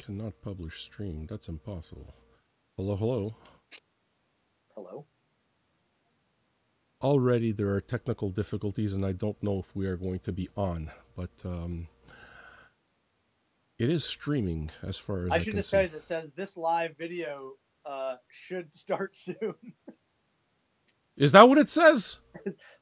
Cannot publish stream. That's impossible. Hello, hello. Hello. Already there are technical difficulties, and I don't know if we are going to be on, but it is streaming as far as I should can just see. tell you that says this live video should start soon. Is that what it says?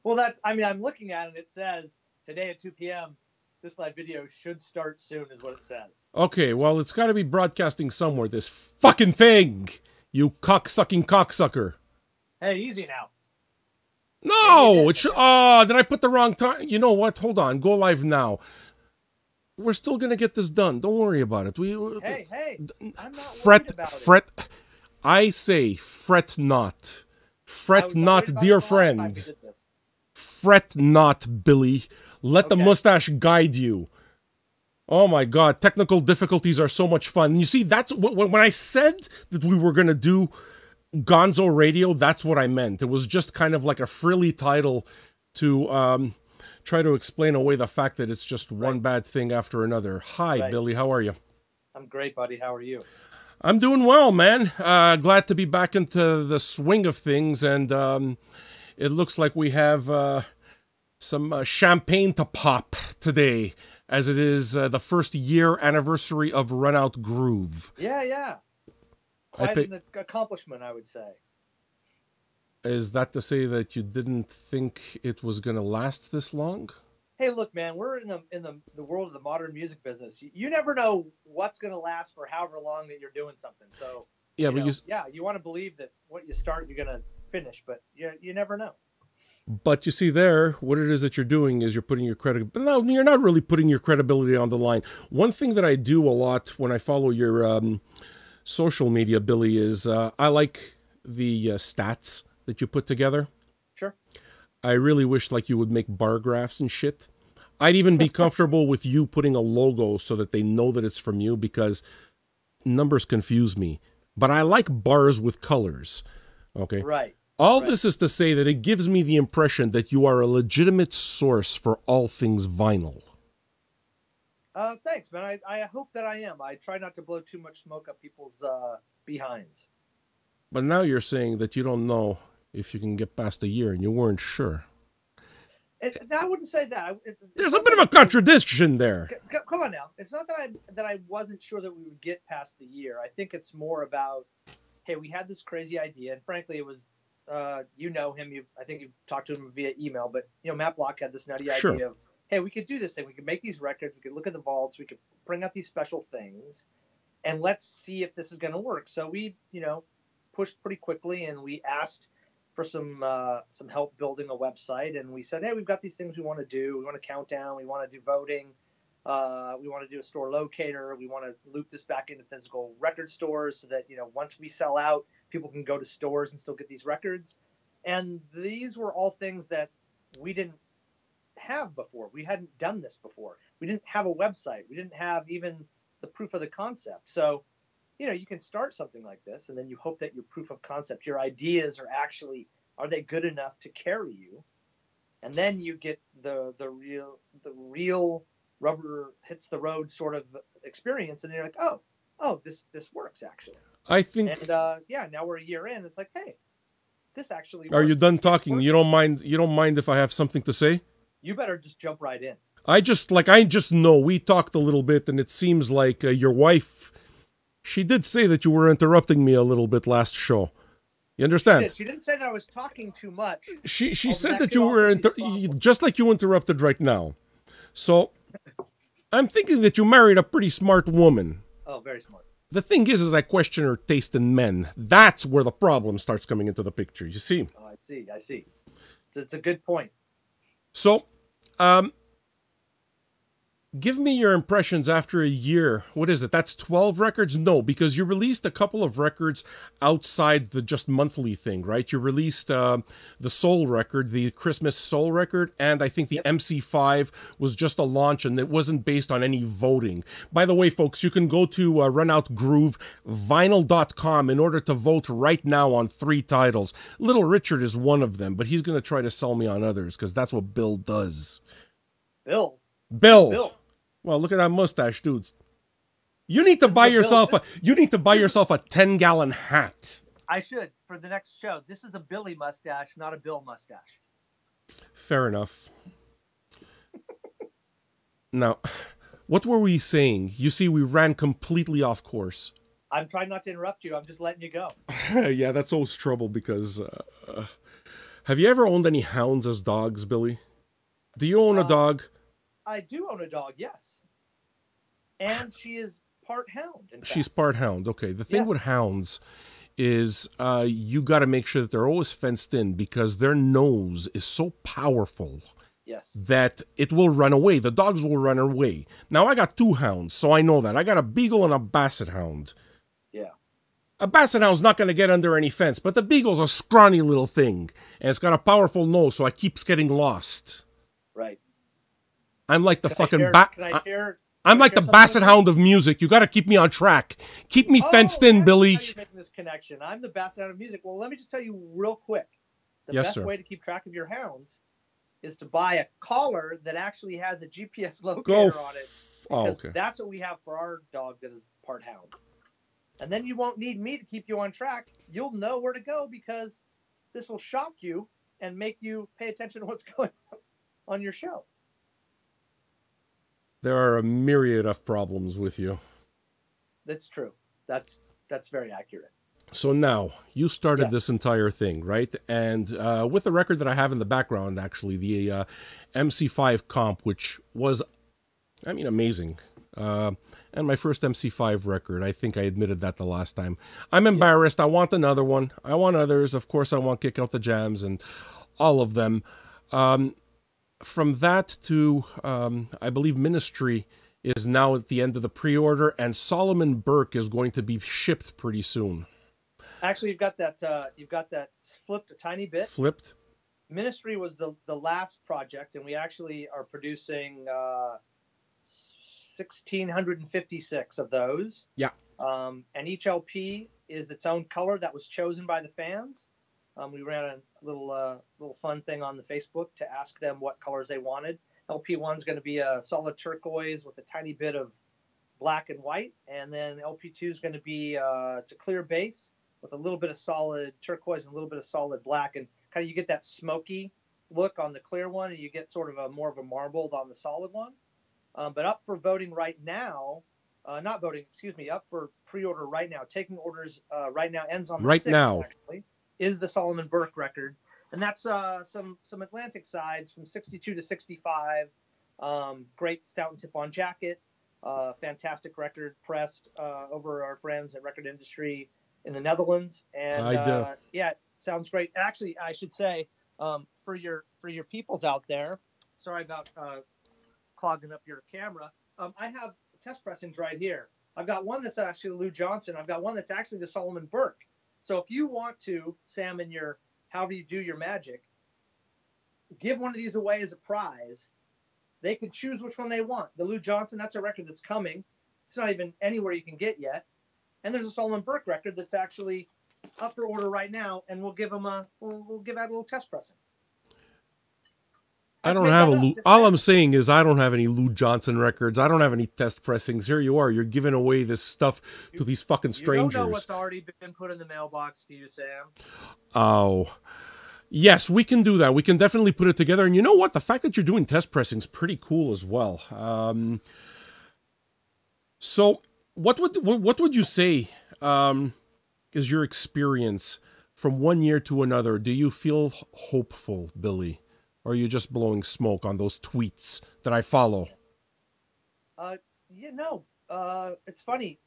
Well, I'm looking at it. It says today at 2 p.m. This live video should start soon, is what it says. Okay, well, it's got to be broadcasting somewhere. This fucking thing, you cocksucking cocksucker. Hey, easy now. No, it should. Oh, did I put the wrong time? You know what? Hold on. Go live now. We're still gonna get this done. Don't worry about it. Hey, I'm not fret, worried about fret. It. I say, fret not. Fret not, dear friend. Fret not, Billy. Let the mustache guide you. Oh my God, technical difficulties are so much fun. You see, that's when I said that we were gonna do Gonzo Radio, that's what I meant. It was just kind of like a frilly title to try to explain away the fact that it's just one bad thing after another. Hi, Billy, how are you? I'm great, buddy. How are you? I'm doing well, man. Glad to be back into the swing of things, and it looks like we have some champagne to pop today, as it is the first year anniversary of Run Out Groove. Yeah. Quite an accomplishment, I would say. Is that to say that you didn't think it was going to last this long? Hey, look, man, we're in the world of the modern music business. You never know what's going to last for however long that you're doing something. So, yeah, you want to believe that what you start, you're going to finish, but you never know. But you see there, what it is that you're doing is you're putting your credibility. No, you're not really putting your credibility on the line. One thing that I do a lot when I follow your social media, Billy, is I like the stats that you put together. Sure. I really wish like you would make bar graphs and shit. I'd even be comfortable with you putting a logo so that they know that it's from you, because numbers confuse me. But I like bars with colors. Okay. Right. All this is to say that it gives me the impression that you are a legitimate source for all things vinyl. Thanks, man. I hope that I am. I try not to blow too much smoke up people's behinds. But now you're saying that you don't know if you can get past a year, and you weren't sure. I wouldn't say that. There's a bit of a contradiction there. Come on now. It's not that I wasn't sure that we would get past the year. I think it's more about, hey, we had this crazy idea, and frankly, it was, you know him. I think you've talked to him via email, but Matt Block had this nutty idea of, hey, we could do this thing. We could make these records. We could look at the vaults. We could bring out these special things, and let's see if this is going to work. So we, pushed pretty quickly, and we asked for some help building a website. And we said, hey, we've got these things we want to do. We want to count down. We want to do voting. We want to do a store locator. We want to loop this back into physical record stores so that, once we sell out, people can go to stores and still get these records. And these were all things that we didn't have before. We hadn't done this before. We didn't have a website. We didn't have even the proof of the concept. So, you can start something like this, and then you hope that your proof of concept, your ideas are they good enough to carry you? And then you get the real rubber hits the road sort of experience, and you're like, oh, this works actually. I think. And now we're a year in. It's like, hey, this actually. Are you done talking? You don't mind if I have something to say? You better just jump right in. I just know we talked a little bit, and it seems like your wife. She did say that you were interrupting me a little bit last show. You understand? She didn't say that I was talking too much. She said that you were just like you interrupted right now. So I'm thinking that you married a pretty smart woman. Oh, very smart. The thing is I question her taste in men. That's where the problem starts coming into the picture. You see? Oh, I see. It's a good point. So, give me your impressions after a year. What is it? That's 12 records? No, because you released a couple of records outside the just monthly thing, right? You released the Soul record, the Christmas Soul record, and I think the MC5 was just a launch, and it wasn't based on any voting. By the way, folks, you can go to runoutgroovevinyl.com in order to vote right now on 3 titles. Little Richard is one of them, but he's going to try to sell me on others, because that's what Bill does. Bill. Well, look at that mustache, dudes. You need to buy yourself a 10-gallon hat. I should for the next show. This is a Billy mustache, not a Bill mustache. Fair enough. Now, what were we saying? You see, we ran completely off course. I'm trying not to interrupt you. I'm just letting you go. Yeah, that's always trouble because... have you ever owned any hounds as dogs, Billy? Do you own a dog? I do own a dog, yes. And she is part hound, in fact. She's part hound. Okay, the thing with hounds is you got to make sure that they're always fenced in because their nose is so powerful that it will run away. The dogs will run away. Now, I got 2 hounds, so I know that. I got a beagle and a basset hound. Yeah. A basset hound's not going to get under any fence, but the beagle's a scrawny little thing, and it's got a powerful nose, so it keeps getting lost. Right. I'm like the I'm like the basset hound of music. You got to keep me on track. Keep me fenced in, Billy. You're making this connection. I'm the basset hound of music. Well, let me just tell you real quick. The best way to keep track of your hounds is to buy a collar that actually has a GPS locator on it. Because that's what we have for our dog that is part hound. And then you won't need me to keep you on track. You'll know where to go because this will shock you and make you pay attention to what's going on your show. There are a myriad of problems with you. That's true. That's very accurate. So now, you started this entire thing, right? And with the record that I have in the background, actually, the MC5 comp, which was, I mean, amazing. And my first MC5 record, I think I admitted that the last time. I'm embarrassed. I want another one. I want others. Of course, I want Kick Out the Jams and all of them. From that to, I believe Ministry is now at the end of the pre-order, and Solomon Burke is going to be shipped pretty soon. Actually, you've got that flipped a tiny bit. Flipped? Ministry was the last project, and we actually are producing 1,656 of those. Yeah. And each LP is its own color that was chosen by the fans. We ran a little fun thing on the Facebook to ask them what colors they wanted. LP 1 is going to be a solid turquoise with a tiny bit of black and white, and then LP 2 is going to be it's a clear base with a little bit of solid turquoise and a little bit of solid black, and kind of you get that smoky look on the clear one, and you get sort of more of a marbled on the solid one. But up for voting right now, not voting, excuse me, up for pre-order right now. Taking orders right now, ends on the 6th, actually, is the Solomon Burke record. And that's some Atlantic sides from 62 to 65. Great stout and tip-on jacket. Fantastic record pressed over our friends at Record Industry in the Netherlands. And yeah, it sounds great. Actually, I should say, for your peoples out there, sorry about clogging up your camera. I have test pressings right here. I've got one that's actually Lou Johnson. I've got one that's actually the Solomon Burke. So if you want to, Sam, in your however you do your magic, give one of these away as a prize. They can choose which one they want. The Lou Johnson, that's a record that's coming. It's not even anywhere you can get yet. And there's a Solomon Burke record that's actually up for order right now, and we'll give them we'll give out a little test pressing. I don't have a Lou. All I'm saying is I don't have any Lou Johnson records. I don't have any test pressings. Here you are. You're giving away this stuff to these fucking strangers. You don't know what's already been put in the mailbox to you, Sam. Oh. Yes, we can do that. We can definitely put it together. And you know what? The fact that you're doing test pressings is pretty cool as well. So what would you say is your experience from one year to another? Do you feel hopeful, Billy? Or are you just blowing smoke on those tweets that I follow? It's funny.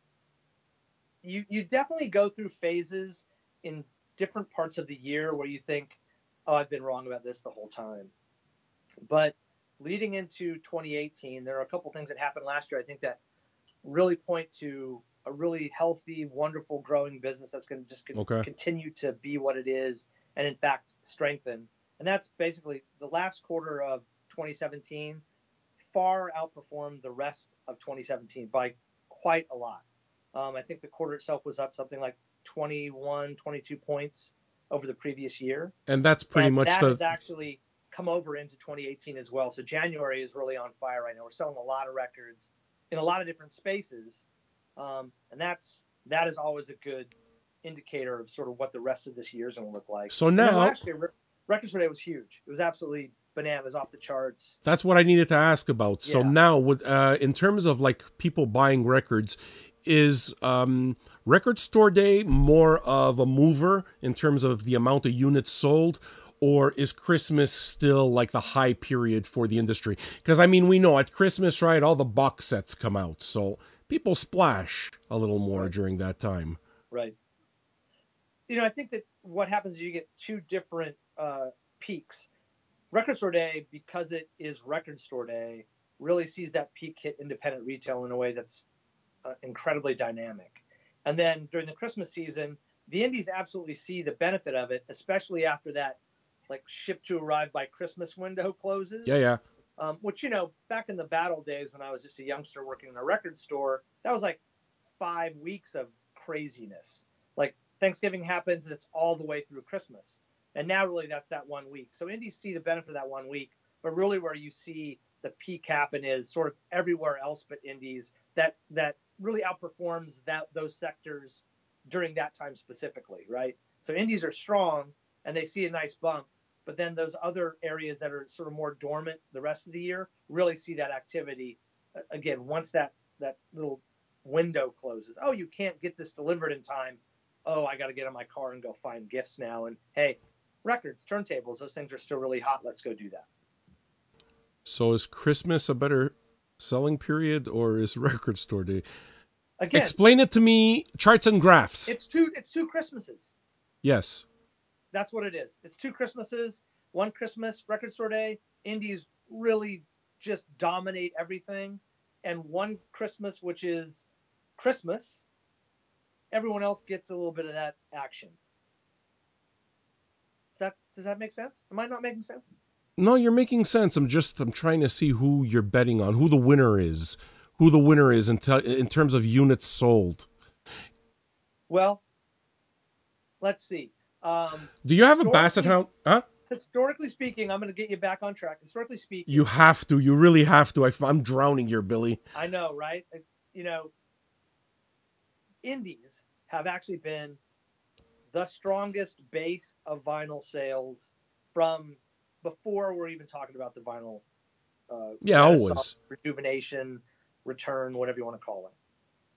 You definitely go through phases in different parts of the year where you think, oh, I've been wrong about this the whole time. But leading into 2018, there are a couple things that happened last year, I think, that really point to a really healthy, wonderful, growing business that's going to just continue to be what it is and, in fact, strengthen. And that's basically the last quarter of 2017 far outperformed the rest of 2017 by quite a lot. I think the quarter itself was up something like 21, 22 points over the previous year. And that's that has actually come over into 2018 as well. So January is really on fire right now. We're selling a lot of records in a lot of different spaces. And that is always a good indicator of sort of what the rest of this year is going to look like. So now, last year, Record Store Day was huge. It was absolutely bananas, off the charts. That's what I needed to ask about. So now, in terms of like people buying records, is Record Store Day more of a mover in terms of the amount of units sold? Or is Christmas still like the high period for the industry? Because, I mean, we know at Christmas, right, all the box sets come out. So people splash a little more during that time. Right. You know, I think that what happens is you get two different peaks. Record Store Day, because it is Record Store Day, really sees that peak hit independent retail in a way that's incredibly dynamic. And then during the Christmas season, the indies absolutely see the benefit of it, especially after that like ship to arrive by Christmas window closes. Yeah. Which, you know, back in the battle days when I was just a youngster working in a record store, that was like 5 weeks of craziness. Like Thanksgiving happens and it's all the way through Christmas. And now really that's that 1 week. So indies see the benefit of that 1 week, but really where you see the peak happen is sort of everywhere else but indies that really outperforms those sectors during that time specifically, right? So indies are strong and they see a nice bump, but then those other areas that are sort of more dormant the rest of the year really see that activity again once that little window closes. Oh, you can't get this delivered in time. Oh, I got to get in my car and go find gifts now. And hey, records, turntables, those things are still really hot. Let's go do that. So is Christmas a better selling period or is Record Store Day? Again, explain it to me, charts and graphs. It's two Christmases. Yes. That's what it is. It's two Christmases. One Christmas, Record Store Day, indies really just dominate everything. And one Christmas, which is Christmas, everyone else gets a little bit of that action. Does that make sense? Am I not making sense? No, you're making sense. I'm trying to see who you're betting on, who the winner is in terms of units sold. Well, let's see. Do you have a Bassett Hound? Huh? Historically speaking, I'm going to get you back on track. Historically speaking, you have to. You really have to. I'm drowning here, Billy. I know, right? You know, indies have actually been the strongest base of vinyl sales from before we're even talking about the vinyl. Always rejuvenation, return, whatever you want to call it.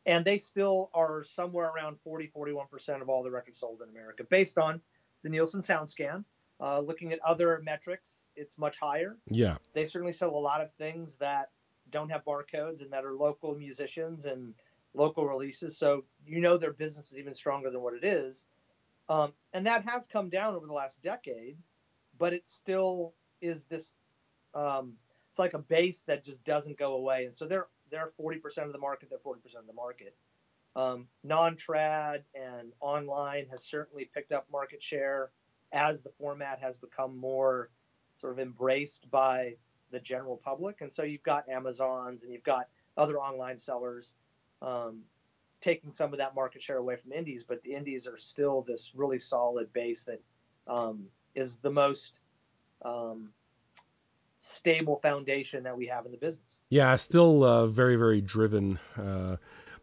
And they still are somewhere around 40-41% of all the records sold in America, based on the Nielsen SoundScan. Looking at other metrics, it's much higher. Yeah. They certainly sell a lot of things that don't have barcodes and that are local musicians and local releases. So you know their business is even stronger than what it is. And that has come down over the last decade, but it still is this, it's like a base that just doesn't go away. And so they're 40% of the market, they're 40% of the market. Non-trad and online has certainly picked up market share as the format has become more sort of embraced by the general public. And so you've got Amazons and you've got other online sellers taking some of that market share away from indies, but the indies are still this really solid base that is the most stable foundation that we have in the business. Yeah, still very, very driven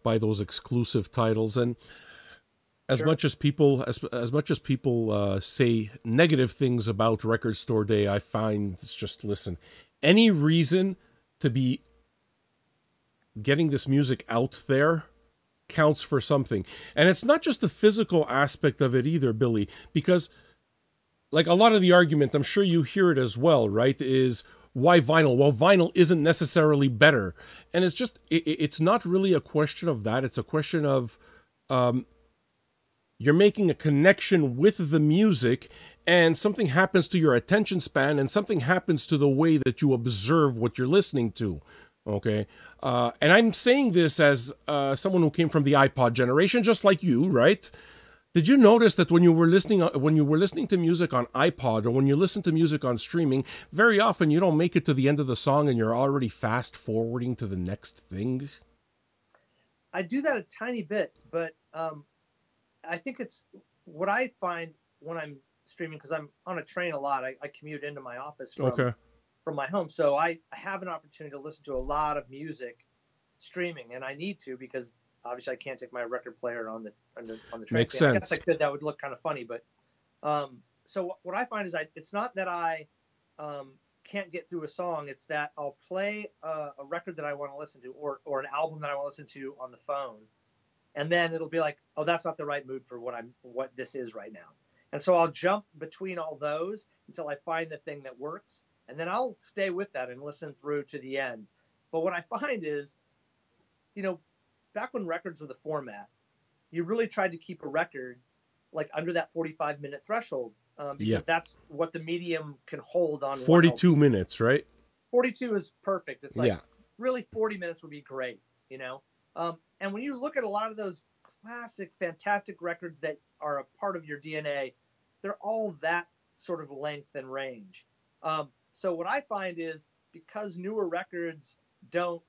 by those exclusive titles. And as much as people say negative things about Record Store Day, I find it's just, listen, any reason to be getting this music out there counts for something. And it's not just the physical aspect of it either, Billy, because like a lot of the argument, I'm sure you hear it as well, right, is why vinyl? Well, vinyl isn't necessarily better. And it's just, it's not really a question of that. It's a question of you're making a connection with the music and something happens to your attention span and something happens to the way that you observe what you're listening to. Okay. And I'm saying this as someone who came from the iPod generation, just like you, right? Did you notice that when you were listening to music on iPod or when you listen to music on streaming, very often you don't make it to the end of the song and you're already fast forwarding to the next thing? I do that a tiny bit, but I think it's what I find when I'm streaming, because I'm on a train a lot. I commute into my office from my home. So I have an opportunity to listen to a lot of music streaming, and I need to, because obviously I can't take my record player on the train. Makes I guess sense. I could. That would look kind of funny, but so what I find is it's not that I can't get through a song. It's that I'll play a record that I want to listen to, or an album that I want to listen to on the phone, and then it'll be like, oh, that's not the right mood for what this is right now. And so I'll jump between all those until I find the thing that works, and then I'll stay with that and listen through to the end. But what I find is, back when records were the format, you really tried to keep a record like under that 45-minute threshold, because that's what the medium can hold on 42 minutes, right? 42 is perfect. It's like really 40 minutes would be great, and when you look at a lot of those classic, fantastic records that are a part of your DNA, they're all that sort of length and range. So what I find is, because newer records don't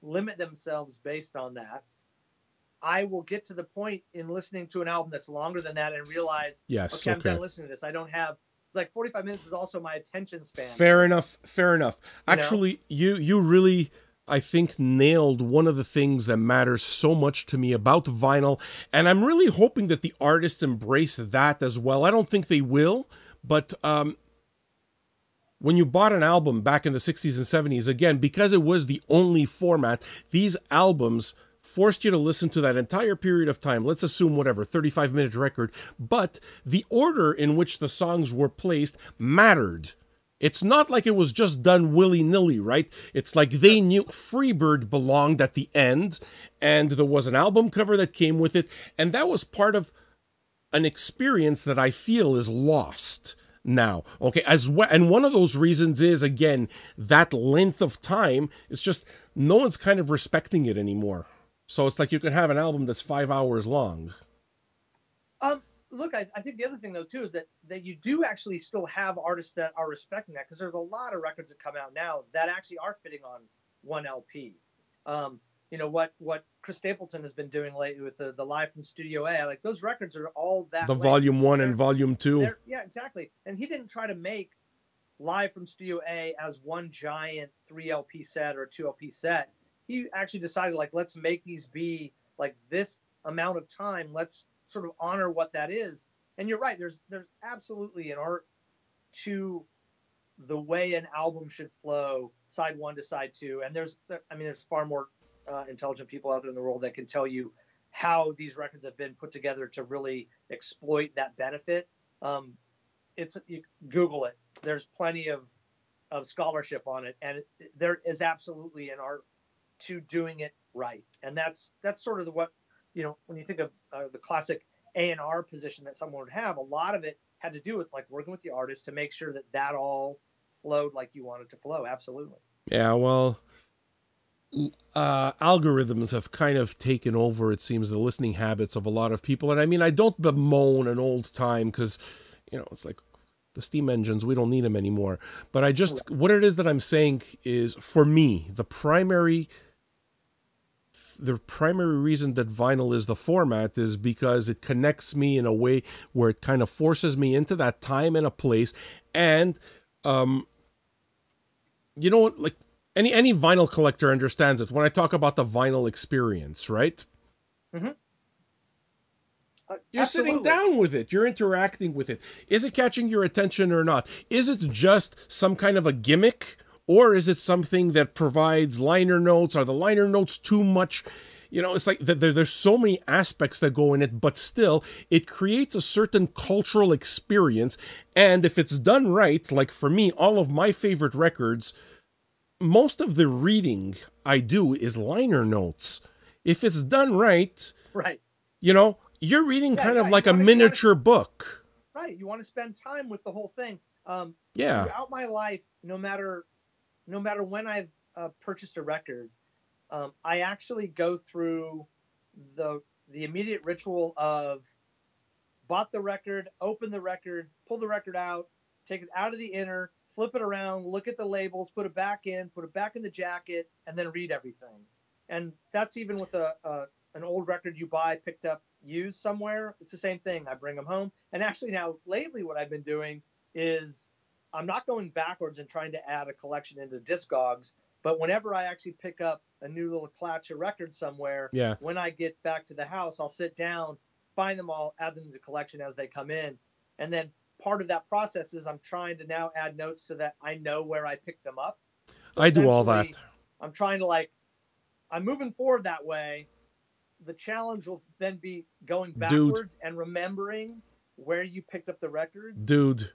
limit themselves based on that, I will get to the point in listening to an album that's longer than that and realize, okay, I'm done listening to this. I don't have, it's like 45 minutes is also my attention span. Fair enough. Actually, you really, I think, nailed one of the things that matters so much to me about vinyl. And I'm really hoping that the artists embrace that as well. I don't think they will, but when you bought an album back in the 60s and 70s, again, because it was the only format, these albums forced you to listen to that entire period of time. Let's assume whatever, 35-minute record. But the order in which the songs were placed mattered. It's not like it was just done willy-nilly, right? It's like they knew Freebird belonged at the end, and there was an album cover that came with it, and that was part of an experience that I feel is lost now. Okay, as well, and one of those reasons is, again, that length of time. It's just no one's kind of respecting it anymore. So it's like you can have an album that's 5 hours long. Look, I think the other thing, though, too, is that you do actually still have artists that are respecting that, because there's a lot of records that come out now that actually are fitting on one LP. What Chris Stapleton has been doing lately with the Live from Studio A, like those records are all that. The Volume 1 and Volume 2. Yeah, exactly. And he didn't try to make Live from Studio A as one giant 3 LP set or 2 LP set. He actually decided, like, let's make these be like this amount of time. Let's sort of honor what that is. And you're right. There's absolutely an art to the way an album should flow, side one to side two. And there's far more intelligent people out there in the world that can tell you how these records have been put together to really exploit that benefit. You Google it. There's plenty of scholarship on it, and there is absolutely an art to doing it right. And that's sort of what, when you think of the classic A&R position that someone would have, a lot of it had to do with like working with the artist to make sure that all flowed like you want it to flow. Absolutely. Yeah, well, algorithms have kind of taken over, it seems, the listening habits of a lot of people. And I mean, I don't bemoan an old time because, it's like the steam engines, we don't need them anymore. But what it is that I'm saying is, for me, the primary reason that vinyl is the format is because it connects me in a way where it kind of forces me into that time and a place. And, like any vinyl collector understands it when I talk about the vinyl experience, right? Mm-hmm. You're Absolutely. sitting down with it. You're interacting with it. Is it catching your attention or not? Is it just some kind of a gimmick? Or is it something that provides liner notes? Are the liner notes too much? It's like there's so many aspects that go in it, but still, it creates a certain cultural experience. And if it's done right, like for me, all of my favorite records, most of the reading I do is liner notes. If it's done right, you're reading kind of like a miniature book. Right. You want to spend time with the whole thing. Yeah. Throughout my life, no matter when I've purchased a record, I actually go through the immediate ritual of bought the record, open the record, pull the record out, take it out of the inner, flip it around, look at the labels, put it back in the jacket, and then read everything. And that's even with an old record you buy, picked up, used somewhere. It's the same thing. I bring them home. And actually now, lately, what I've been doing is I'm not going backwards and trying to add a collection into Discogs. But whenever I actually pick up a new little clutch of records somewhere, Yeah. when I get back to the house, I'll sit down, find them all, add them to the collection as they come in. And then part of that process is I'm trying to now add notes so that I know where I picked them up. So I do all that. I'm trying to I'm moving forward that way. The challenge will then be going backwards and remembering where you picked up the records. Dude,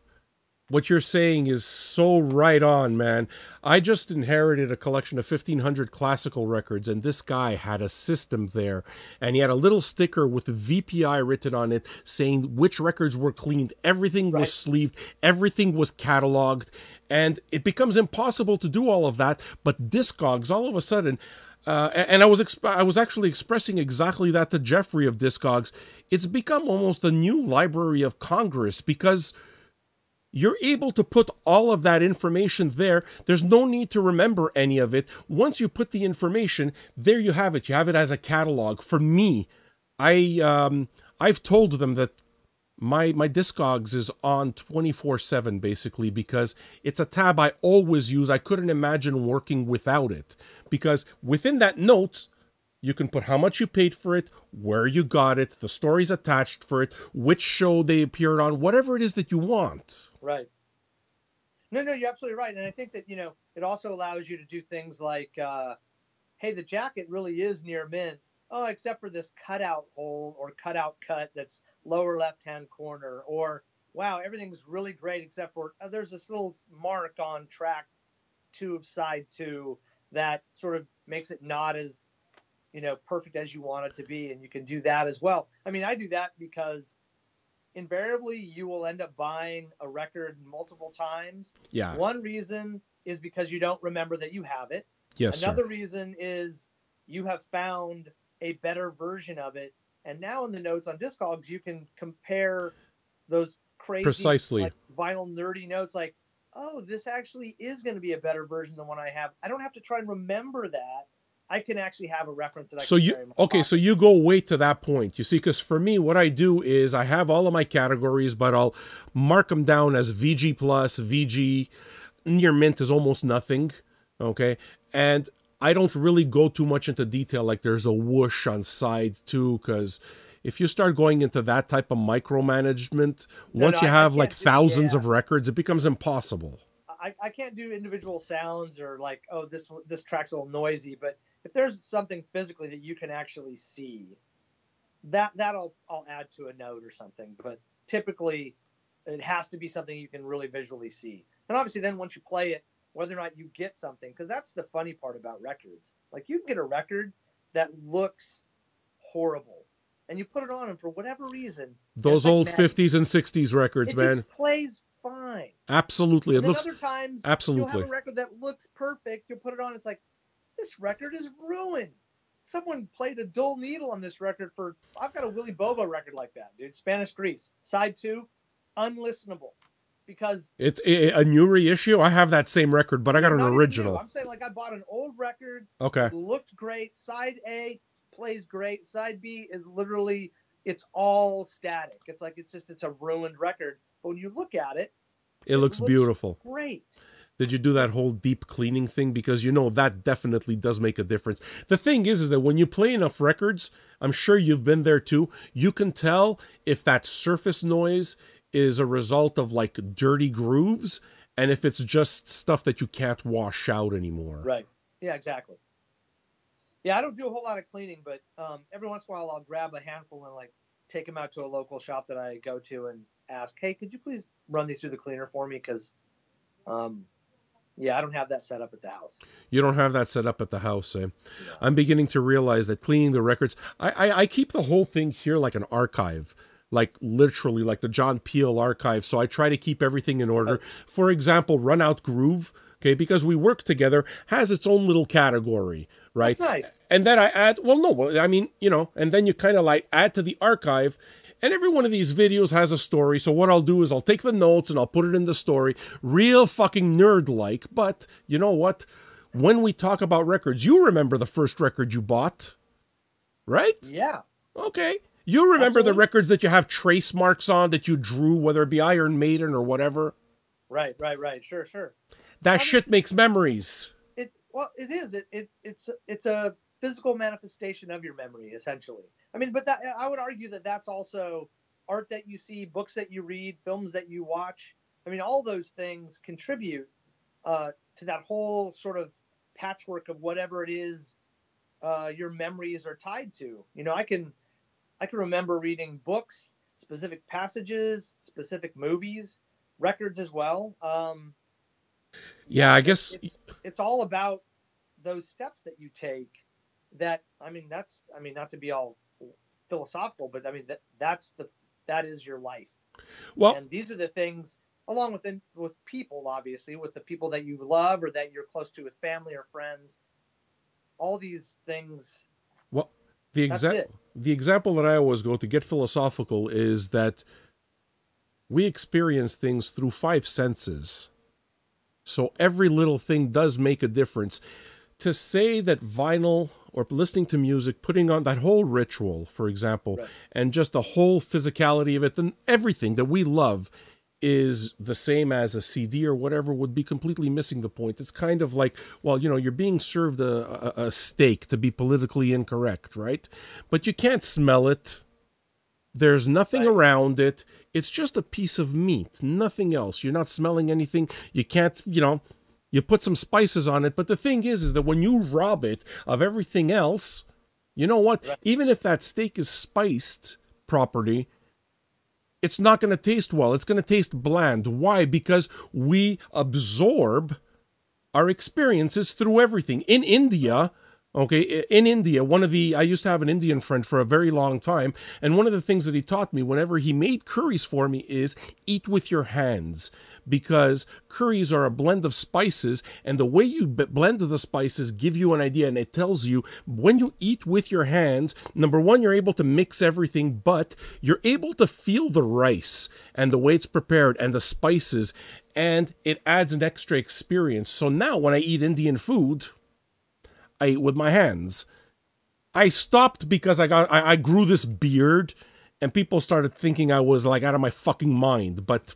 what you're saying is so right on, man. I just inherited a collection of 1,500 classical records, and this guy had a system there, and he had a little sticker with the VPI written on it saying which records were cleaned. Everything was sleeved. Everything was cataloged, and it becomes impossible to do all of that. But Discogs, all of a sudden, and I was actually expressing exactly that to Jeffrey of Discogs. It's become almost a new Library of Congress because you're able to put all of that information there. There's no need to remember any of it. Once you put the information, there you have it. You have it as a catalog. For me, I've told them that my Discogs is on 24/7 basically because it's a tab I always use. I couldn't imagine working without it because within that notes, you can put how much you paid for it, where you got it, the stories attached for it, which show they appeared on, whatever it is that you want. Right. No, you're absolutely right. And I think that, it also allows you to do things like, hey, the jacket really is near mint. Oh, except for this cutout hole or cutout cut that's lower left-hand corner. Or, wow, everything's really great except for there's this little mark on track 2 of side 2 that sort of makes it not as perfect as you want it to be. And you can do that as well. I mean, I do that because invariably you will end up buying a record multiple times. Yeah. One reason is because you don't remember that you have it. Yes, Another sir. reason is you have found a better version of it. And now in the notes on Discogs, you can compare those crazy Precisely vinyl nerdy notes like, oh, this actually is going to be a better version than one I have. I don't have to try and remember that. I can actually have a reference that I can carry in my pocket. So you go way to that point. You see, because for me, what I do is I have all of my categories, but I'll mark them down as VG plus, VG. Near mint is almost nothing, okay? And I don't really go too much into detail, like there's a whoosh on side 2, because if you start going into that type of micromanagement, once you have like thousands of records, it becomes impossible. I can't do individual sounds or like, oh, this track's a little noisy, but if there's something physically that you can actually see, I'll add to a note or something. But typically, it has to be something you can really visually see. And obviously, then once you play it, whether or not you get something, because that's the funny part about records. Like you can get a record that looks horrible, and you put it on, and for whatever reason, those old 50s and 60s records, it man, just plays fine. Absolutely, and it looks. Other times, absolutely. You'll have a record that looks perfect. You'll put it on, it's like, this record is ruined. Someone played a dull needle on this record I've got a Willy Bobo record like that, dude. Spanish Grease. Side 2, unlistenable. Because it's a new reissue. I have that same record, but I got an original. I'm saying like I bought an old record. Okay. It looked great. Side A plays great. Side B is literally, it's all static. It's like, it's a ruined record. But when you look at it, it looks beautiful. Great. Did you do that whole deep cleaning thing? Because, that definitely does make a difference. The thing is that when you play enough records, I'm sure you've been there too, you can tell if that surface noise is a result of like dirty grooves and if it's just stuff that you can't wash out anymore. Right. Yeah, exactly. Yeah, I don't do a whole lot of cleaning, but every once in a while I'll grab a handful and like take them out to a local shop that I go to and ask, hey, could you please run these through the cleaner for me? Because I don't have that set up at the house. You don't have that set up at the house, eh? Yeah. I'm beginning to realize that cleaning the records, I keep the whole thing here like an archive, like literally like the John Peel archive. So I try to keep everything in order. For example, Run Out Groove, okay, because we work together, has its own little category, right? That's nice. And then I add, and then you kind of like add to the archive. And every one of these videos has a story, so what I'll do is I'll take the notes and I'll put it in the story. Real fucking nerd-like, but you know what? When we talk about records, you remember the first record you bought, right? Yeah. Okay. You remember the records that you have trace marks on that you drew, whether it be Iron Maiden or whatever? Right. Sure. That shit makes memories. Well, it is. It's a physical manifestation of your memory, essentially. I mean, but that I would argue that that's also art that you see, books that you read, films that you watch. I mean, all those things contribute to that whole sort of patchwork of whatever it is your memories are tied to. You know, I can remember reading books, specific passages, specific movies, records as well. Yeah, Yeah, I guess. it's all about those steps that you take. That I mean, that's I mean, not to be all philosophical, but I mean that is your life, Well, and these are the things along with people, obviously, with the people that you love or that you're close to, with family or friends. All these things. well, That's it. the example that I always go to get philosophical is that we experience things through five senses. So every little thing does make a difference. To say that vinyl or listening to music, putting on that whole ritual, for example, Right. and just the whole physicality of it, and everything that we love is the same as a CD or whatever, would be completely missing the point. It's kind of like, well, you know, you're being served a steak, to be politically incorrect, right? But you can't smell it. There's nothing Right. around it. It's just a piece of meat, nothing else. You're not smelling anything. You can't, you know, you put some spices on it. But the thing is that when you rob it of everything else, you know what? Right. Even if that steak is spiced properly, it's not going to taste well. It's going to taste bland. Why? Because we absorb our experiences through everything. In India, okay, I used to have an Indian friend for a very long time, and one of the things that he taught me whenever he made curries for me is eat with your hands, because curries are a blend of spices, and the way you blend the spices give you an idea, and it tells you when you eat with your hands, number one, you're able to mix everything, but you're able to feel the rice and the way it's prepared and the spices, and it adds an extra experience. So now when I eat Indian food, I eat with my hands. I stopped because I grew this beard, and people started thinking I was like out of my fucking mind. But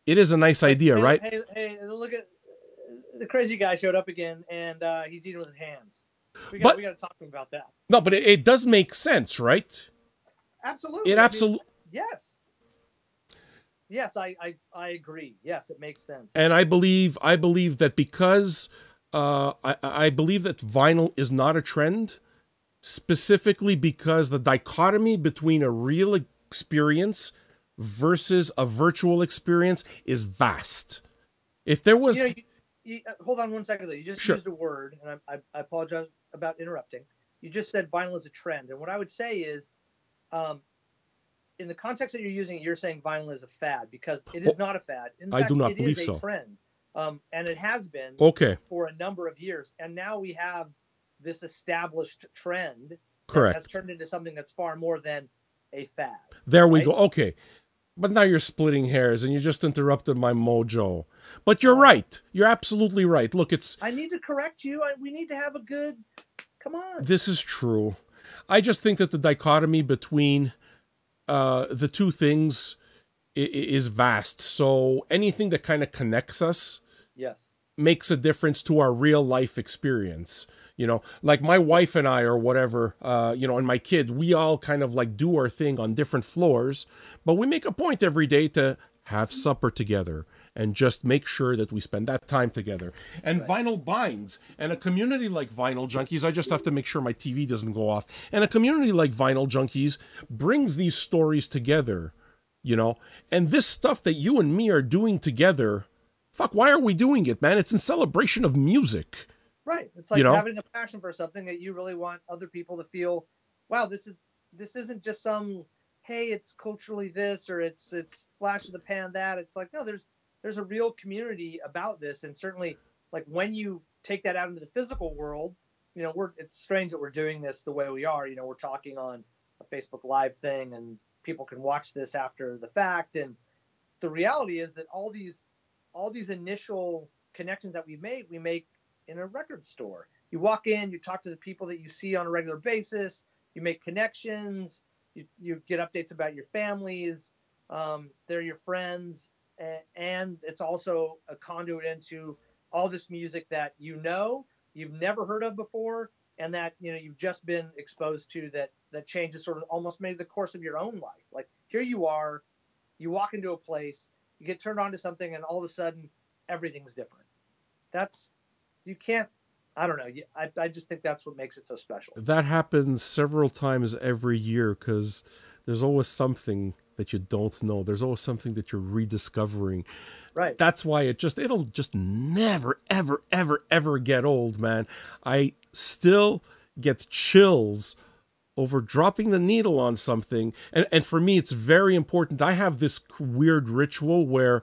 it is a nice idea, right? Hey, look at the crazy guy showed up again, and he's eating with his hands. We But got to talk to him about that. no, but it does make sense, right? Absolutely. It I mean, absolutely. yes. Yes, I agree. Yes, it makes sense. And I believe that because I believe that vinyl is not a trend, specifically because the dichotomy between a real experience versus a virtual experience is vast. If there was, Hold on one second though. You just Sure. used a word, and I apologize about interrupting. You just said vinyl is a trend, and what I would say is, in the context that you're using it, you're saying vinyl is a fad, because it is not a fad. In I fact, do not it believe is a so. trend, and it has been Okay, for a number of years, and now we have this established trend that correct. has turned into something that's far more than a fad. There we right? go. Okay. But now you're splitting hairs and you just interrupted my mojo. But you're right. You're absolutely right. Look, I need to correct you. We need to have a good. Come on. this is true. I just think that the dichotomy between the two things is vast. So anything that kind of connects us Yes. makes a difference to our real life experience. You know, like my wife and I, or whatever, you know, and my kid, we all kind of like do our thing on different floors, but we make a point every day to have supper together and just make sure that we spend that time together. And vinyl binds. And a community like Vinyl Junkies, I just have to make sure my TV doesn't go off. And a community like Vinyl Junkies brings these stories together, you know, and this stuff that you and me are doing together, fuck, why are we doing it, man? It's in celebration of music. Right. It's like having a passion for something that you really want other people to feel, wow, this isn't just some, hey, it's culturally this, or it's flash of the pan that. It's like, no, there's a real community about this. And certainly, like, when you take that out into the physical world, you know, it's strange that we're doing this the way we are. You know, we're talking on a Facebook Live thing, and people can watch this after the fact. And the reality is that all these initial connections that we make in a record store. You walk in, you talk to the people that you see on a regular basis, you make connections, you get updates about your families, they're your friends, and it's also a conduit into all this music that you know, you've never heard of before, and that you've just been exposed to, that changes sort of almost maybe the course of your own life. Like here you are, you walk into a place, you get turned on to something, and all of a sudden everything's different. You can't. I don't know. I just think that's what makes it so special. That happens several times every year because there's always something that you don't know. There's always something that you're rediscovering. Right. That's why it'll just never, ever, ever, ever get old, man. I still get chills over dropping the needle on something. And for me, it's very important. I have this weird ritual where,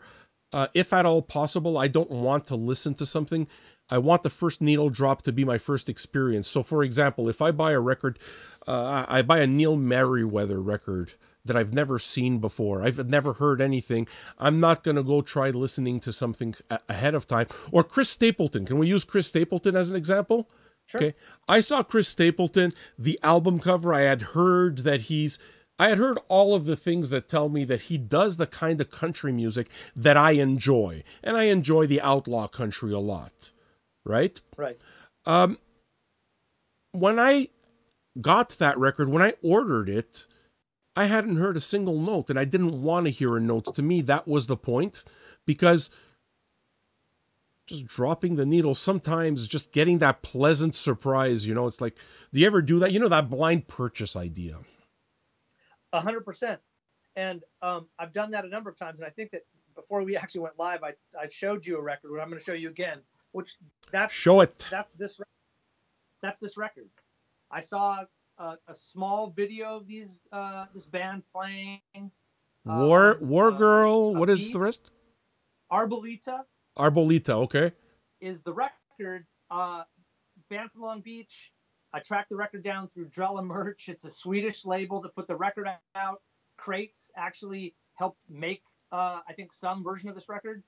if at all possible, I don't want to listen to something. I want the first needle drop to be my first experience. So, for example, if I buy a record, I buy a Neil Merriweather record that I've never seen before, I've never heard anything, I'm not going to go try listening to something ahead of time. Or Chris Stapleton. Can we use Chris Stapleton as an example? Sure. Okay. I saw Chris Stapleton, the album cover, I had heard all of the things that tell me that he does the kind of country music that I enjoy. And I enjoy the outlaw country a lot. Right? Right. When I got that record, when I ordered it, I hadn't heard a single note, and I didn't want to hear a note. To me, that was the point, because just dropping the needle, sometimes just getting that pleasant surprise, it's like, do you ever do that? That blind purchase idea. 100%. And I've done that a number of times, and I think that before we actually went live, I showed you a record, what I'm going to show you again. Show it. That's this record. I saw a small video of this band playing. War Girl. What is the rest? Arbolita. Okay. Is the record. Band from Long Beach. I tracked the record down through Drella Merch. It's a Swedish label that put the record out. Crates actually helped make I think some version of this record.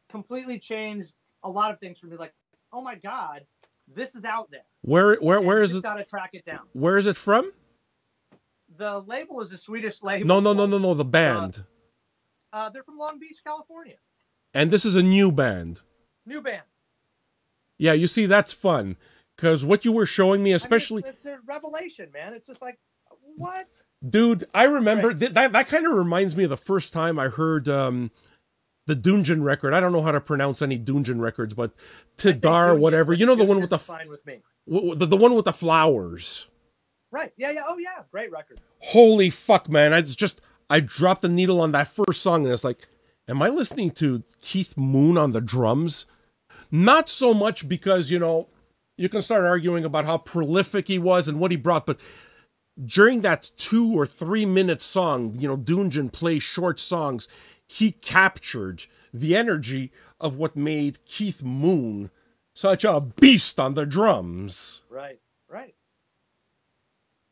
Completely changed a lot of things for me. Like, oh my God, this is out there. Where is it? Got to track it down. Where is it from? The label is a Swedish label. No. The band. They're from Long Beach, California. And this is a new band. New band. Yeah, you see, that's fun. Because what you were showing me, especially... it's a revelation, man. It's just like, what? Dude, I remember... That kind of reminds me of the first time I heard... the Dungeon record. I don't know how to pronounce any Dungeon records, but Tidar, whatever. The one with the fine with me. The one with the flowers. Right. Yeah. Oh yeah. Great record. Holy fuck, man! I dropped the needle on that first song, and it's like, am I listening to Keith Moon on the drums? Not so much because you can start arguing about how prolific he was and what he brought, but during that 2 or 3 minute song, Dungeon plays short songs. He captured the energy of what made Keith Moon such a beast on the drums. Right.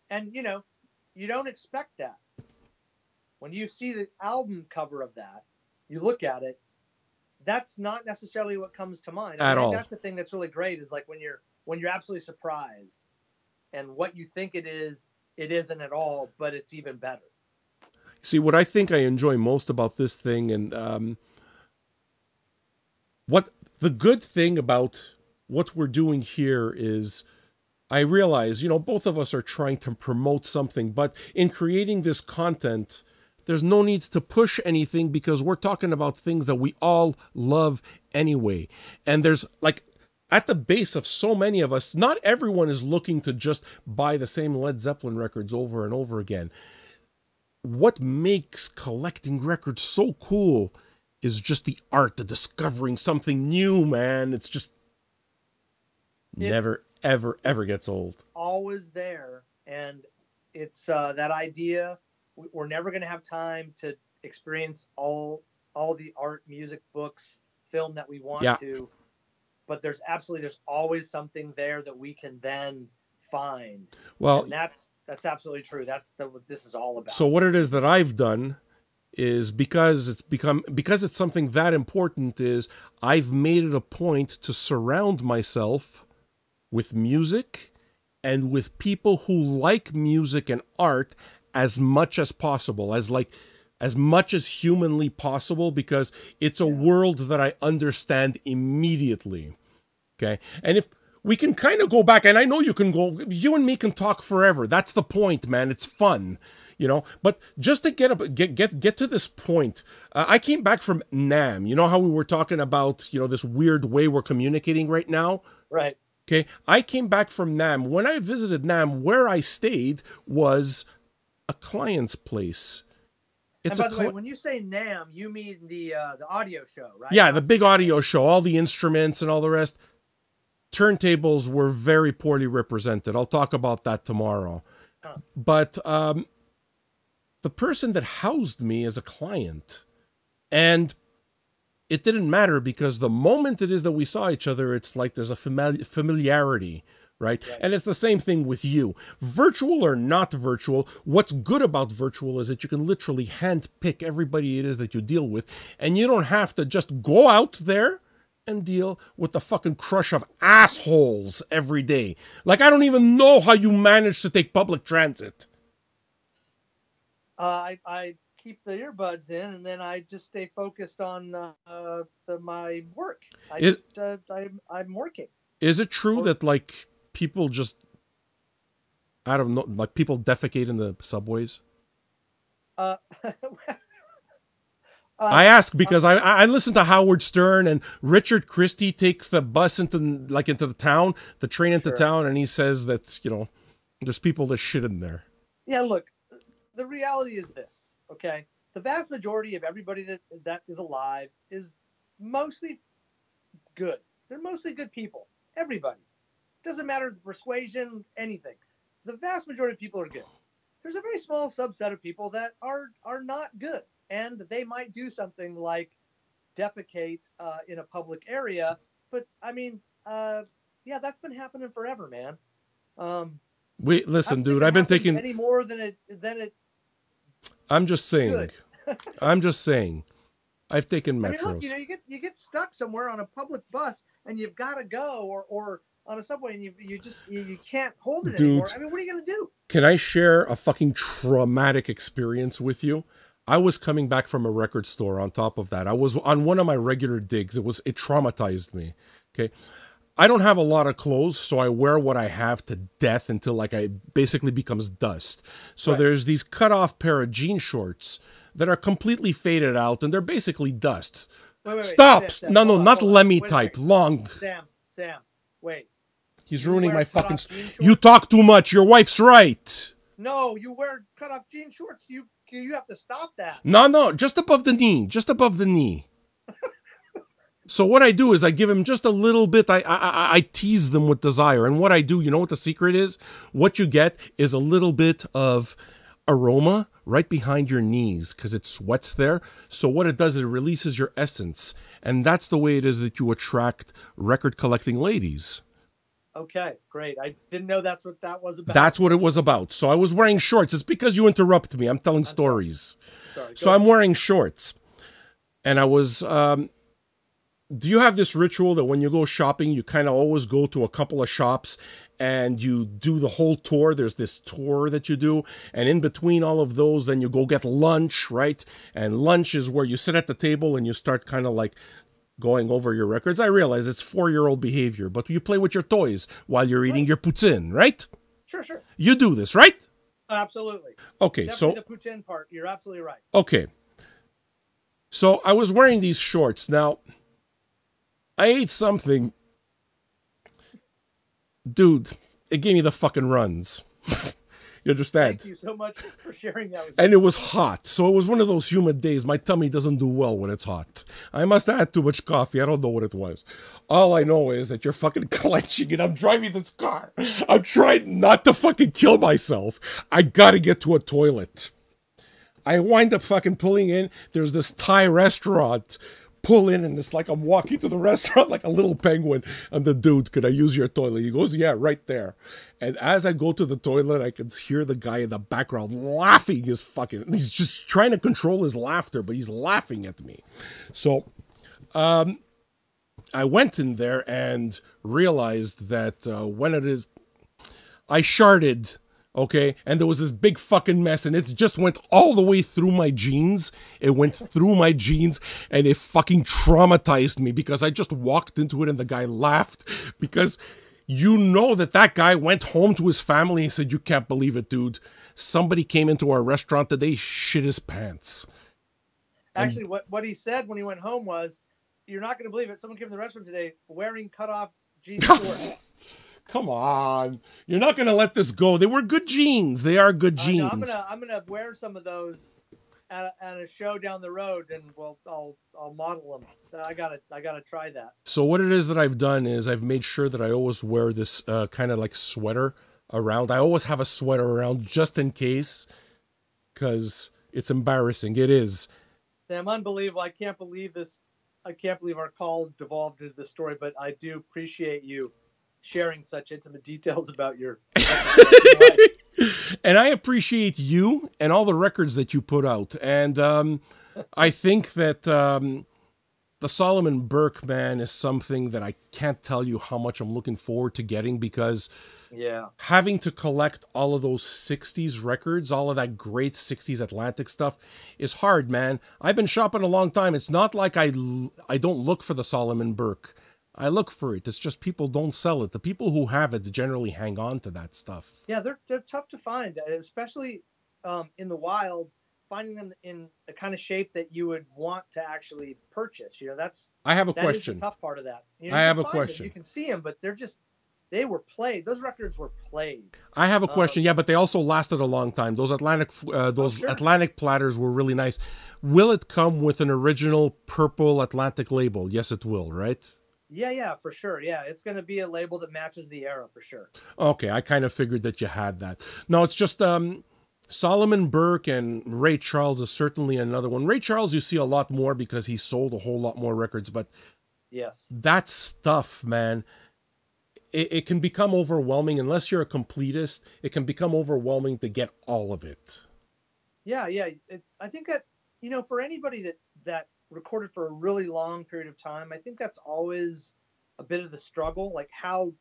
And, you don't expect that. When you see the album cover of that, you look at it, that's not necessarily what comes to mind. At all. That's the thing that's really great is like when you're absolutely surprised and what you think it is, it isn't at all, but it's even better. See, what I think I enjoy most about this thing, and what the good thing about what we're doing here is, I realize, both of us are trying to promote something, but in creating this content, there's no need to push anything because we're talking about things that we all love anyway. And there's like, at the base of so many of us, not everyone is looking to just buy the same Led Zeppelin records over and over again. What makes collecting records so cool is just the art, the discovering something new, man. It's just never, ever, ever gets old. Always there. And it's that idea, we're never going to have time to experience all the art, music, books, film that we want to. But there's always something there that we can then find. Well, and that's absolutely true. That's what this is all about. So what it is that I've done is because it's something that important is I've made it a point to surround myself with music and with people who like music and art as much as possible, as much as humanly possible, because it's a world that I understand immediately. Okay. And if we can kind of go back, and I know you can go, you and me can talk forever. That's the point, man. It's fun, you know. But just to get to this point, I came back from NAMM. You know how we were talking about, you know, this weird way we're communicating right now? Right. Okay. I came back from NAMM. When I visited NAMM, where I stayed was a client's place. And by the way, when you say NAMM, you mean the audio show, right? Yeah, the big audio show, all the instruments and all the rest. Turntables were very poorly represented. I'll talk about that tomorrow. Huh. But the person that housed me is a client. And it didn't matter because the moment it is that we saw each other, it's like there's a familiarity, right? And it's the same thing with you. Virtual or not virtual, what's good about virtual is that you can literally handpick everybody it is that you deal with. And you don't have to just go out there and deal with the fucking crush of assholes every day. Like, I don't even know how you manage to take public transit. I keep the earbuds in, and then I just stay focused on my work. I'm working. Is it true that, like, people just, I don't know, like, people defecate in the subways? I ask because I listen to Howard Stern, and Richard Christie takes the bus into the town, the train into town, and he says that, you know, there's people that shit in there. Yeah, look, the reality is this, okay? The vast majority of everybody that is alive is mostly good. They're mostly good people. Everybody. Doesn't matter the persuasion, anything. The vast majority of people are good. There's a very small subset of people that are not good. And they might do something like defecate in a public area. But, I mean, yeah, that's been happening forever, man. Wait, listen, dude, I've been thinking... Any more than it I'm just saying. I'm just saying. I've taken metros. I mean, look, you know, you get stuck somewhere on a public bus, and you've got to go, or on a subway, and you can't hold it anymore. I mean, what are you going to do? Can I share a fucking traumatic experience with you? I was coming back from a record store. On top of that, I was on one of my regular digs. It traumatized me. Okay. I don't have a lot of clothes, so I wear what I have to death until like I basically becomes dust. So there's these cut off pair of jean shorts that are completely faded out, and they're basically dust. Wait, Stop! Sam, no, not Lemmy type. Long. Sam, wait. He's ruining my fucking... You talk too much. Your wife's right. No, you wear cut off jean shorts. You have to stop that. No, just above the knee. Just above the knee. So what I do is I give him just a little bit. I tease them with desire. And what I do, you know what the secret is? What you get is a little bit of aroma right behind your knees because it sweats there. So what it does, it releases your essence. And that's the way it is that you attract record collecting ladies. Okay, great. I didn't know that's what that was about. That's what it was about. So I was wearing shorts. It's because you interrupt me. I'm telling stories. Sorry. So I'm wearing shorts. And I was... do you have this ritual that when you go shopping, you kind of always go to a couple of shops and you do the whole tour? There's this tour that you do. And in between all of those, then you go get lunch, right? And lunch is where you sit at the table and you start kind of like going over your records. I realize it's 4-year-old behavior, but you play with your toys while you're eating your poutine, right? Sure. You do this, right? Absolutely. Okay, definitely the poutine part. You're absolutely right. Okay. So I was wearing these shorts. Now... I ate something. Dude, it gave me the fucking runs. You understand? Thank you so much for sharing that with me. And it was hot. So it was one of those humid days. My tummy doesn't do well when it's hot. I must have had too much coffee. I don't know what it was. All I know is that you're fucking clenching and I'm driving this car. I'm trying not to fucking kill myself. I gotta get to a toilet. I wind up fucking pulling in. There's this Thai restaurant. Pull in and it's like I'm walking to the restaurant like a little penguin. And the dude, could I use your toilet? He goes, yeah, right there. And as I go to the toilet, I can hear the guy in the background laughing his fucking... He's just trying to control his laughter, but he's laughing at me. So I went in there and realized that when it is... I sharted... Okay, and there was this big fucking mess, and it just went all the way through my jeans. It went through my jeans, and it fucking traumatized me because I just walked into it, and the guy laughed because You know that guy went home to his family and said, "You can't believe it, dude. Somebody came into our restaurant today, shit his pants." Actually, what he said when he went home was, "You're not going to believe it. Someone came to the restaurant today wearing cutoff jeans shorts." Come on, you're not going to let this go. They were good jeans. They are good jeans. No, I'm gonna wear some of those at a show down the road, and I'll model them. I gotta try that. So what it is that I've done is I've made sure that I always wear this kind of like sweater around. I always have a sweater around just in case, because it's embarrassing. It is. Sam, unbelievable. I can't believe this. I can't believe our call devolved into this story, but I do appreciate you sharing such intimate details about your life. And I appreciate you and all the records that you put out. And I think that the Solomon Burke, man, is something that I can't tell you how much I'm looking forward to getting, because having to collect all of those 60s records, all of that great 60s Atlantic stuff is hard, man. I've been shopping a long time. It's not like I don't look for the Solomon Burke. I look for it. It's just people don't sell it. The people who have it generally hang on to that stuff. Yeah, they're tough to find, especially in the wild. Finding them in the kind of shape that you would want to actually purchase. You know, I have a question. That is the tough part of that. You know, I have a question. You can see them, but they were played. Those records were played. I have a question. Yeah, but they also lasted a long time. Those Atlantic platters were really nice. Will it come with an original purple Atlantic label? Yes, it will, right? Yeah, for sure. Yeah, it's going to be a label that matches the era for sure. Okay, I kind of figured that you had that. No, it's just Solomon Burke and Ray Charles is certainly another one. Ray Charles you see a lot more because he sold a whole lot more records, but yes, that stuff, man, it can become overwhelming. Unless you're a completist, it can become overwhelming to get all of it. Yeah. I think that, you know, for anybody that recorded for a really long period of time, I think that's always a bit of the struggle. Like how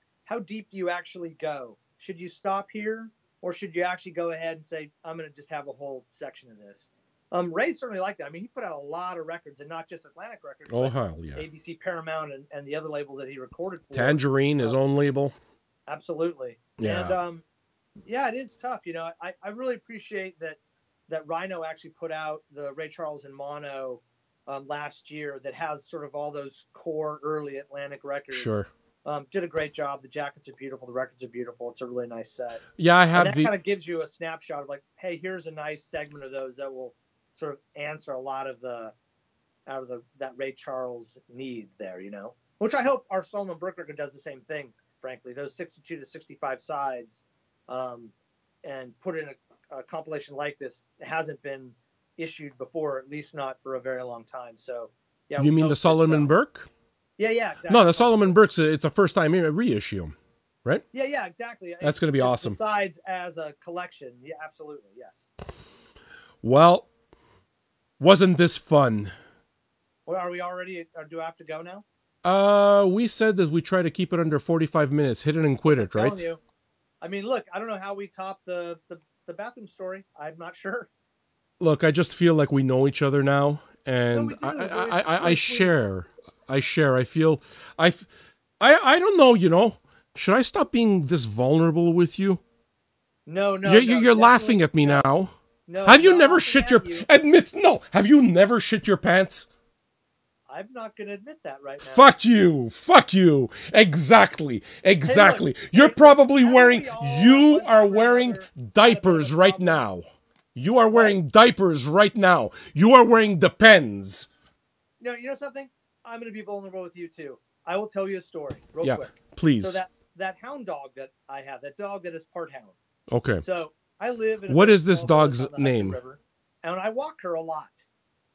deep do you actually go? Should you stop here, or should you actually go ahead and say, I'm going to just have a whole section of this? Ray certainly liked that. I mean, he put out a lot of records, and not just Atlantic records. Oh, hell yeah. ABC, Paramount, and the other labels that he recorded for. Tangerine, his own label. Absolutely. Yeah. And yeah, it is tough. You know, I really appreciate that Rhino actually put out the Ray Charles and Mono last year that has sort of all those core early Atlantic records. Sure. Did a great job. The jackets are beautiful. The records are beautiful. It's a really nice set. Yeah, I have. And that kind of gives you a snapshot of like, hey, here's a nice segment of those that will sort of answer a lot of that Ray Charles need there, you know. Which I hope our Solomon Burke record does the same thing. Frankly, those 62 to 65 sides, and put in a compilation like this hasn't been issued before, at least not for a very long time. So, yeah. You mean the Solomon Burke? Yeah, exactly. No, the Solomon Burke's it's a first time reissue, right? Yeah, exactly. That's going to be awesome. Besides as a collection, yeah, absolutely, yes. Well, wasn't this fun? Well, are we already? Or do I have to go now? We said that we try to keep it under 45 minutes. Hit it and quit it, right? You. I mean, look, I don't know how we top the bathroom story. I'm not sure. Look, I just feel like we know each other now, and I share. I feel I don't know, you know. Should I stop being this vulnerable with you? No. You're laughing at me now. No. Have you never shit your admit? No. Have you never shit your pants? I'm not going to admit that right now. Fuck you. Exactly. Hey, look, you're probably wearing. You are wearing diapers right now. You are wearing diapers right now. You are wearing Depends. No, you know something? I'm going to be vulnerable with you too. I will tell you a story real quick. Please. So that hound dog that I have, that dog that is part hound. Okay. So I live in. What is this dog's name? River, and I walk her a lot.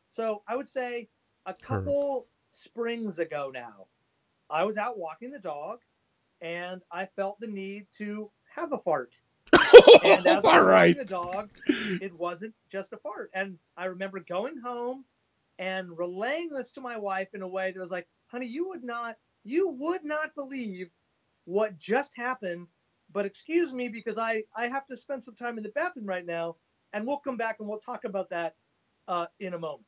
So I would say a couple springs ago now, I was out walking the dog, and I felt the need to have a fart. And as I was walking the dog, it wasn't just a fart. And I remember going home and relaying this to my wife in a way that was like, honey, you would not believe what just happened, but excuse me, because I have to spend some time in the bathroom right now, and we'll come back and we'll talk about that in a moment.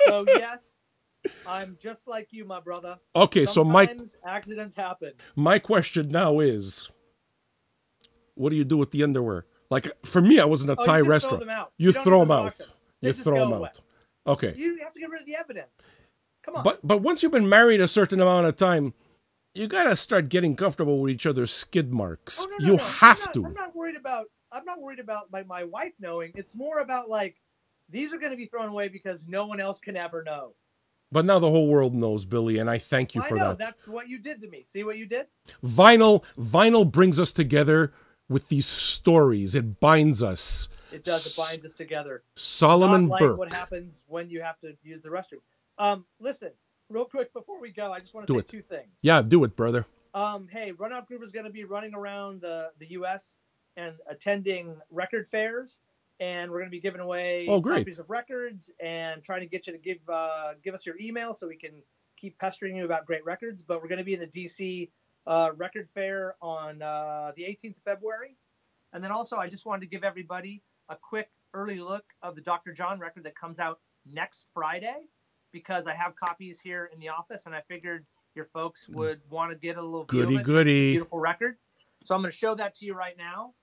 So yes, I'm just like you, my brother. Okay, Sometimes accidents happen. my question now is, what do you do with the underwear? Like, for me, I was in a Thai you just restaurant. throw them out. You don't throw even them wash out. them. You just throw go them away. out. Okay. You have to get rid of the evidence. Come on. But once you've been married a certain amount of time, you gotta start getting comfortable with each other's skid marks. Oh, you have to. I'm not worried about my wife knowing. It's more about like these are going to be thrown away because no one else can ever know. But now the whole world knows, Billy, and I thank you for that. That's what you did to me. See what you did? Vinyl brings us together with these stories. It binds us. It does. It binds us together. Solomon Not like Burke. what happens when you have to use the restroom. Listen, real quick before we go, I just want to say two things. Yeah, do it, brother. Hey, Run Out Groove is going to be running around the U.S. and attending record fairs, and we're going to be giving away copies of records and trying to get you to give us your email so we can keep pestering you about great records. But we're going to be in the D.C. Record Fair on the 18th of February. And then also, I just wanted to give everybody a quick early look of the Dr. John record that comes out next Friday, because I have copies here in the office, and I figured your folks would want to get a little view of it. It's a beautiful record. So I'm going to show that to you right now.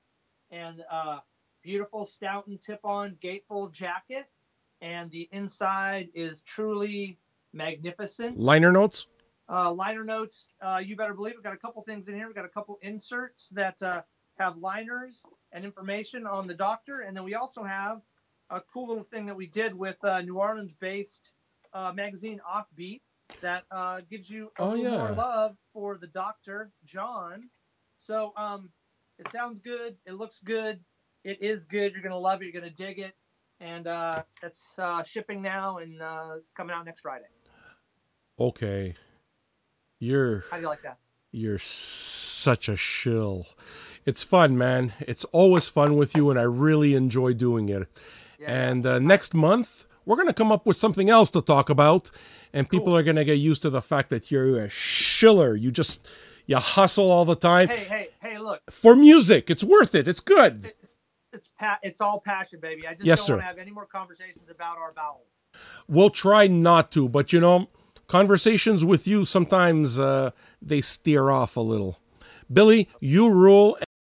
And beautiful Stoughton tip-on gatefold jacket. And the inside is truly magnificent. Liner notes? Liner notes, you better believe we've got a couple things in here. We've got a couple inserts that have liners and information on the doctor. And then we also have a cool little thing that we did with New Orleans-based magazine Offbeat that gives you a little more love for the Dr. John. So it sounds good. It looks good. It is good. You're going to love it. You're going to dig it. And it's shipping now, and it's coming out next Friday. Okay. How do you like that? You're such a shill. It's fun, man. It's always fun with you, and I really enjoy doing it. Yeah. And next month, we're going to come up with something else to talk about, and people are going to get used to the fact that you're a shiller. You hustle all the time. Hey, look. For music, it's worth it. It's good. It's all passion, baby. I just don't want to have any more conversations about our bowels. We'll try not to, but conversations with you sometimes they steer off a little. Billy, you rule.